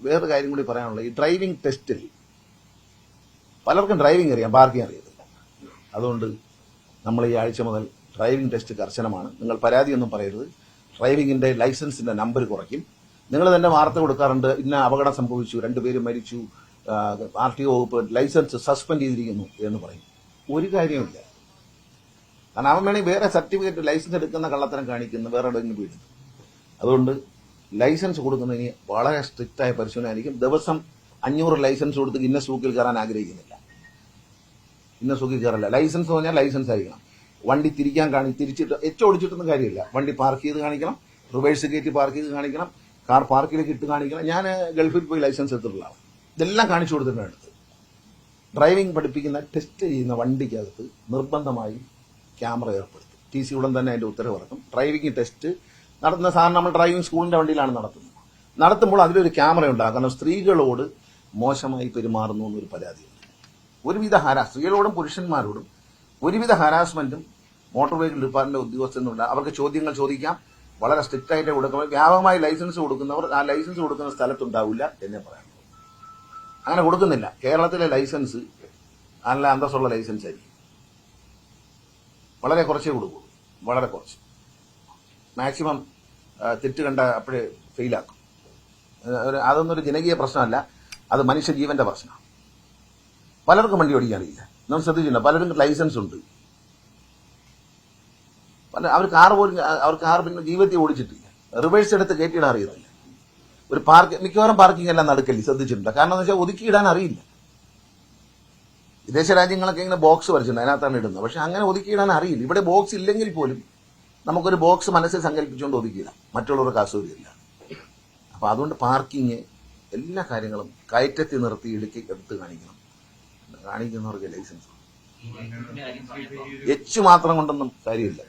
വേറൊരു കാര്യം കൂടി പറയാനുള്ളത്, ഈ ഡ്രൈവിംഗ് ടെസ്റ്റിൽ പലർക്കും ഡ്രൈവിംഗ് അറിയാം, പാർക്കിംഗ് അറിയത്തില്ല. അതുകൊണ്ട് നമ്മൾ ഈ ആഴ്ച മുതൽ ഡ്രൈവിംഗ് ടെസ്റ്റ് കർശനമാണ്. നിങ്ങൾ പരാതിയൊന്നും പറയരുത്. ഡ്രൈവിംഗിന്റെ ലൈസൻസിന്റെ നമ്പർ കുറയ്ക്കും. നിങ്ങൾ തന്നെ വാർത്ത കൊടുക്കാറുണ്ട്, ഇന്ന അപകടം സംഭവിച്ചു, 2 പേര് മരിച്ചു, RTO വകുപ്പ് ലൈസൻസ് സസ്പെൻഡ് ചെയ്തിരിക്കുന്നു എന്ന് പറയും. ഒരു കാര്യമില്ല. കാരണം അവൻ വേണമെങ്കിൽ വേറെ സർട്ടിഫിക്കറ്റ് ലൈസൻസ് എടുക്കുന്ന കള്ളത്തരം കാണിക്കുന്നു, വേറെ എവിടെയെങ്കിലും വീഴുന്നു. അതുകൊണ്ട് ലൈസൻസ് കൊടുക്കുന്നതിന് വളരെ സ്ട്രിക്റ്റായ പരിശോധന ആയിരിക്കും. ദിവസം 500 ലൈസൻസ് കൊടുത്ത് ഗിന്നസ് ബുക്കിൽ കയറാൻ ആഗ്രഹിക്കുന്നില്ല. ഗിന്നസ് ബുക്കിൽ കയറില്ല. ലൈസൻസ് പറഞ്ഞാൽ ലൈസൻസ് ആയിരിക്കണം. വണ്ടി തിരിക്കാൻ തിരിച്ചിട്ട് ഓടിച്ചിട്ടൊന്നും കാര്യമില്ല. വണ്ടി പാർക്ക് ചെയ്ത് കാണിക്കണം, റിവേഴ്സ് കയറ്റി പാർക്ക് ചെയ്ത് കാണിക്കണം, കാർ പാർക്കിലേക്ക് ഇട്ട് കാണിക്കണം. ഞാൻ ഗൾഫിൽ പോയി ലൈസൻസ് എടുത്തിട്ടുള്ളതാണ്. ഇതെല്ലാം കാണിച്ചു കൊടുത്തിട്ടാണ് എടുത്തത്. ഡ്രൈവിംഗ് പഠിപ്പിക്കുന്ന ടെസ്റ്റ് ചെയ്യുന്ന വണ്ടിക്കകത്ത് നിർബന്ധമായി ക്യാമറ ഏർപ്പെടുത്തും. TC ഉടൻ തന്നെ അതിന്റെ ഉത്തരവ് ഇറക്കും. ഡ്രൈവിംഗ് ടെസ്റ്റ് നടത്തുന്ന സാധാരണ നമ്മൾ ഡ്രൈവിംഗ് സ്കൂളിന്റെ വണ്ടിയിലാണ് നടത്തുമ്പോൾ അതിലൊരു ക്യാമറ ഉണ്ടാകും. കാരണം സ്ത്രീകളോട് മോശമായി പെരുമാറുന്നു എന്നൊരു പരാതിയുണ്ട്. സ്ത്രീകളോടും പുരുഷന്മാരോടും ഒരുവിധ ഹരാസ്മെന്റും മോട്ടോർ വെഹിക്കിൾ ഡിപ്പാർട്ട്മെന്റ് ഉദ്യോഗസ്ഥരുണ്ട്. അവർക്ക് ചോദ്യങ്ങൾ ചോദിക്കാം, വളരെ സ്ട്രിക്റ്റ് ആയിട്ട് കൊടുക്കണം. വ്യാപകമായി ലൈസൻസ് കൊടുക്കുന്നവർ ആ ലൈസൻസ് കൊടുക്കുന്ന സ്ഥലത്തുണ്ടാവില്ല എന്നേ പറയാനുള്ളൂ. അങ്ങനെ കൊടുക്കുന്നില്ല. കേരളത്തിലെ ലൈസൻസ് നല്ല അന്തസ്സുള്ള ലൈസൻസ് ആയിരിക്കും. വളരെ കുറച്ചേ കൊടുക്കൂ, വളരെ കുറച്ച്. മാക്സിമം തെറ്റ് കണ്ട അപ്പോഴേ ഫെയിലാക്കും. അതൊന്നും ഒരു ജനകീയ പ്രശ്നമല്ല, അത് മനുഷ്യജീവന്റെ പ്രശ്നമാണ്. പലർക്കും വണ്ടി ഓടിക്കാൻ അറിയില്ല. നമ്മൾ ശ്രദ്ധിച്ചില്ല, പലരും ലൈസൻസ് ഉണ്ട്, അവർ കാർ പിന്നെ ജീവിതത്തിൽ ഓടിച്ചിട്ടില്ല. റിവേഴ്സ് എടുത്ത് കയറ്റിയിടാൻ അറിയത്തില്ല. ഒരു മിക്കവാറും പാർക്കിംഗ് എല്ലാം നടക്കല്ലേ, ശ്രദ്ധിച്ചിട്ടുണ്ട്. കാരണം എന്ന് വെച്ചാൽ ഒതുക്കിയിടാൻ അറിയില്ല. വിദേശ രാജ്യങ്ങളൊക്കെ ഇങ്ങനെ ബോക്സ് വരച്ചിട്ടുണ്ട്, അതിനകത്താണ് ഇടുന്നത്. പക്ഷെ അങ്ങനെ ഒതുക്കിയിടാൻ അറിയില്ല. ഇവിടെ ബോക്സ് ഇല്ലെങ്കിൽ പോലും നമുക്കൊരു ബോക്സ് മനസ്സിൽ സങ്കല്പിച്ചുകൊണ്ട് ഒതുക്കിയിടാം, മറ്റുള്ളവർക്ക് അസൗകര്യമില്ല. അപ്പൊ അതുകൊണ്ട് പാർക്കിങ് എല്ലാ കാര്യങ്ങളും കയറ്റത്തി നിർത്തി എടുത്ത് കാണിക്കണം. കാണിക്കുന്നവർക്ക് ലൈസൻസ് മാത്രം കൊണ്ടൊന്നും കാര്യമില്ല.